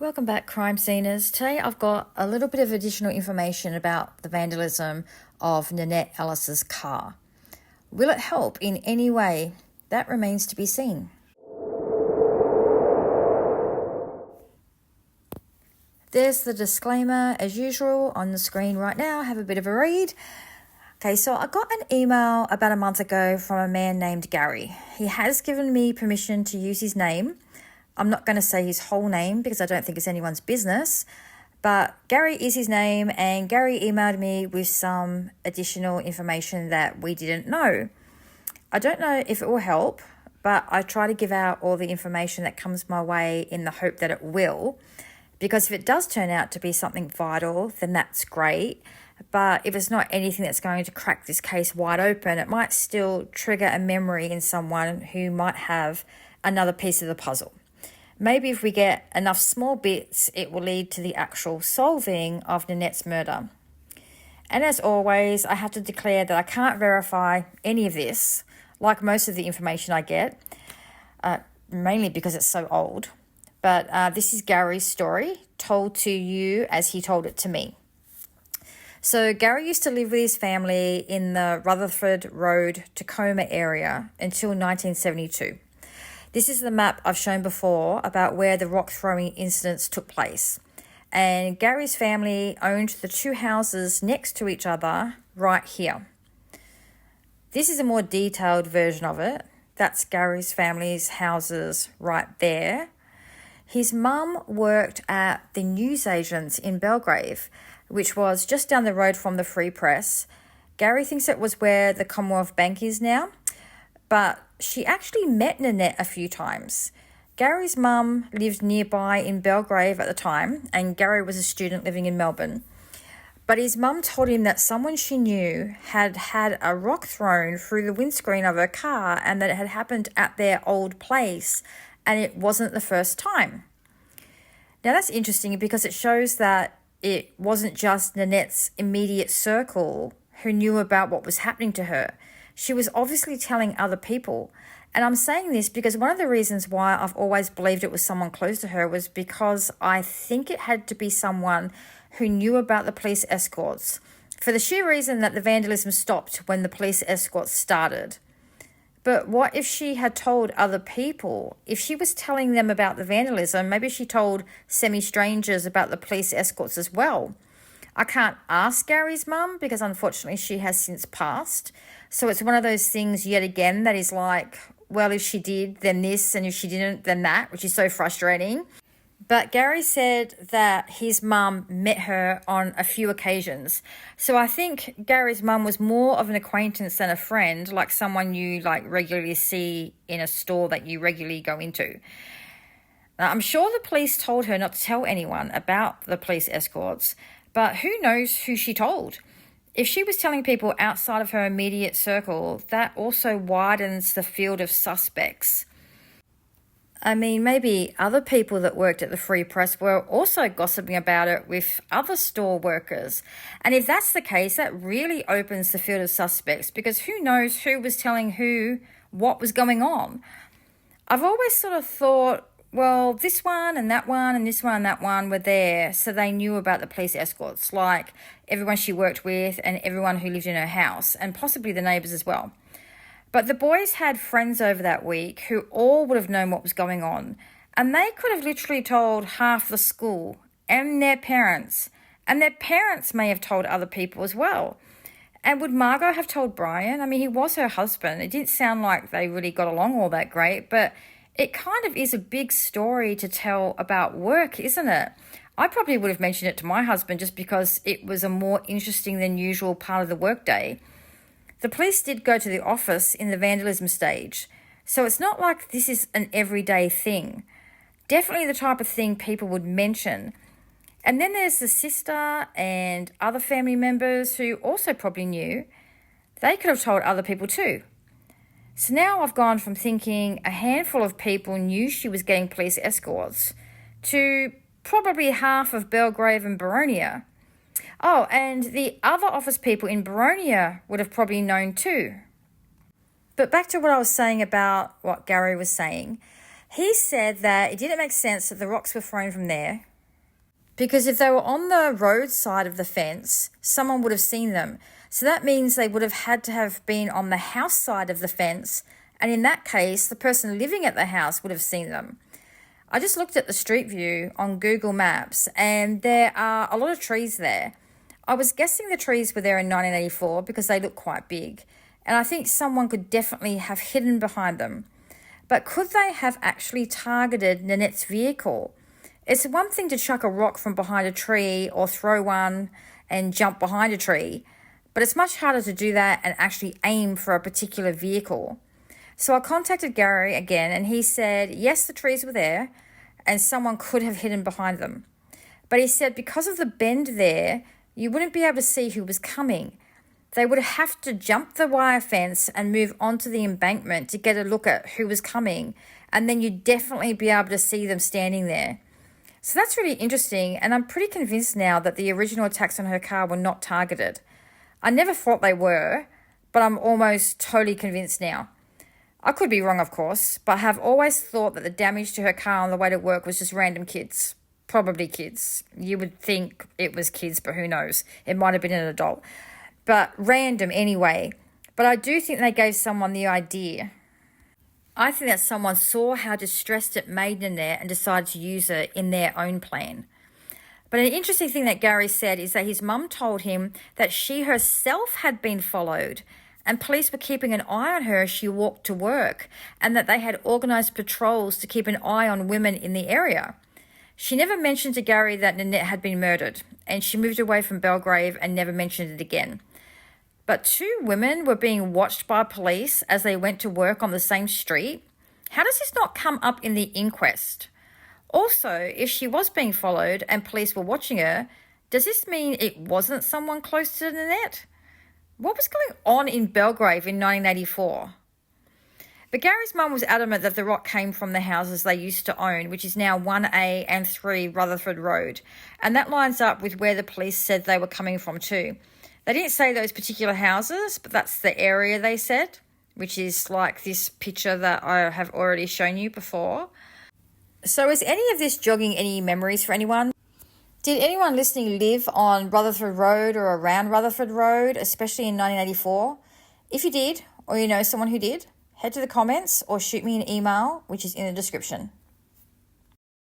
Welcome back, crime sceners. Today I've got a little bit of additional information about the vandalism of Nanette Ellis's car. Will it help in any way? That remains to be seen. There's the disclaimer as usual on the screen right now. Have a bit of a read. Okay, so I got an email about a month ago from a man named Gary. He has given me permission to use his name. I'm not going to say his whole name because I don't think it's anyone's business, but Gary is his name, and Gary emailed me with some additional information that we didn't know. I don't know if it will help, but I try to give out all the information that comes my way in the hope that it will, because if it does turn out to be something vital, then that's great. But if it's not anything that's going to crack this case wide open, it might still trigger a memory in someone who might have another piece of the puzzle. Maybe if we get enough small bits, it will lead to the actual solving of Nanette's murder. And as always, I have to declare that I can't verify any of this, like most of the information I get, mainly because it's so old. But this is Gary's story, told to you as he told it to me. So Gary used to live with his family in the Rutherford Road, Tacoma area until 1972. This is the map I've shown before about where the rock throwing incidents took place. And Gary's family owned the two houses next to each other right here. This is a more detailed version of it. That's Gary's family's houses right there. His mum worked at the newsagents in Belgrave, which was just down the road from the Free Press. Gary thinks it was where the Commonwealth Bank is now, but she actually met Nanette a few times. Gary's mum lived nearby in Belgrave at the time, and Gary was a student living in Melbourne. But his mum told him that someone she knew had had a rock thrown through the windscreen of her car and that it had happened at their old place, and it wasn't the first time. Now that's interesting because it shows that it wasn't just Nanette's immediate circle who knew about what was happening to her. She was obviously telling other people. And I'm saying this because one of the reasons why I've always believed it was someone close to her was because I think it had to be someone who knew about the police escorts, for the sheer reason that the vandalism stopped when the police escorts started. But what if she had told other people? If she was telling them about the vandalism, maybe she told semi-strangers about the police escorts as well. I can't ask Gary's mum because unfortunately she has since passed. So it's one of those things yet again that is like, well, if she did, then this, and if she didn't, then that, which is so frustrating. But Gary said that his mum met her on a few occasions. So I think Gary's mum was more of an acquaintance than a friend, like someone you regularly see in a store that you regularly go into. Now, I'm sure the police told her not to tell anyone about the police escorts, but who knows who she told? If she was telling people outside of her immediate circle, that also widens the field of suspects. I mean, maybe other people that worked at the Free Press were also gossiping about it with other store workers. And if that's the case, that really opens the field of suspects because who knows who was telling who what was going on. I've always sort of thought, well, this one and that one and this one and that one were there, so they knew about the police escorts, like everyone she worked with and everyone who lived in her house, and possibly the neighbours as well. But the boys had friends over that week who all would have known what was going on, and they could have literally told half the school and their parents may have told other people as well. And would Margot have told Brian? I mean, he was her husband. It didn't sound like they really got along all that great, but it kind of is a big story to tell about work, isn't it? I probably would have mentioned it to my husband just because it was a more interesting than usual part of the workday. The police did go to the office in the vandalism stage, so it's not like this is an everyday thing. Definitely the type of thing people would mention. And then there's the sister and other family members who also probably knew. They could have told other people too. So now I've gone from thinking a handful of people knew she was getting police escorts to probably half of Belgrave and Baronia. Oh, and the other office people in Baronia would have probably known too. But back to what I was saying about what Gary was saying. He said that it didn't make sense that the rocks were thrown from there Because if they were on the road side of the fence, someone would have seen them. So that means they would have had to have been on the house side of the fence. And in that case, the person living at the house would have seen them. I just looked at the street view on Google Maps and there are a lot of trees there. I was guessing the trees were there in 1984 because they look quite big. And I think someone could definitely have hidden behind them. But could they have actually targeted Nanette's vehicle? It's one thing to chuck a rock from behind a tree or throw one and jump behind a tree, but it's much harder to do that and actually aim for a particular vehicle. So I contacted Gary again and he said, yes, the trees were there and someone could have hidden behind them. But he said because of the bend there, you wouldn't be able to see who was coming. They would have to jump the wire fence and move onto the embankment to get a look at who was coming, and then you'd definitely be able to see them standing there. So that's really interesting, and I'm pretty convinced now that the original attacks on her car were not targeted. I never thought they were, but I'm almost totally convinced now. I could be wrong, of course, but I have always thought that the damage to her car on the way to work was just random kids. Probably kids. You would think it was kids, but who knows? It might have been an adult. But random anyway. But I do think they gave someone the idea. I think that someone saw how distressed it made Nanette and decided to use it in their own plan. But an interesting thing that Gary said is that his mum told him that she herself had been followed and police were keeping an eye on her as she walked to work, and that they had organised patrols to keep an eye on women in the area. She never mentioned to Gary that Nanette had been murdered, and she moved away from Belgrave and never mentioned it again. But 2 women were being watched by police as they went to work on the same street. How does this not come up in the inquest? Also, if she was being followed and police were watching her, does this mean it wasn't someone close to Nanette? What was going on in Belgrave in 1984? But Gary's mum was adamant that the rock came from the houses they used to own, which is now 1A and 3 Rutherford Road. And that lines up with where the police said they were coming from too. They didn't say those particular houses, but that's the area they said, which is like this picture that I have already shown you before. So is any of this jogging any memories for anyone? Did anyone listening live on Rutherford Road or around Rutherford Road, especially in 1984? If you did, or you know someone who did, head to the comments or shoot me an email, which is in the description.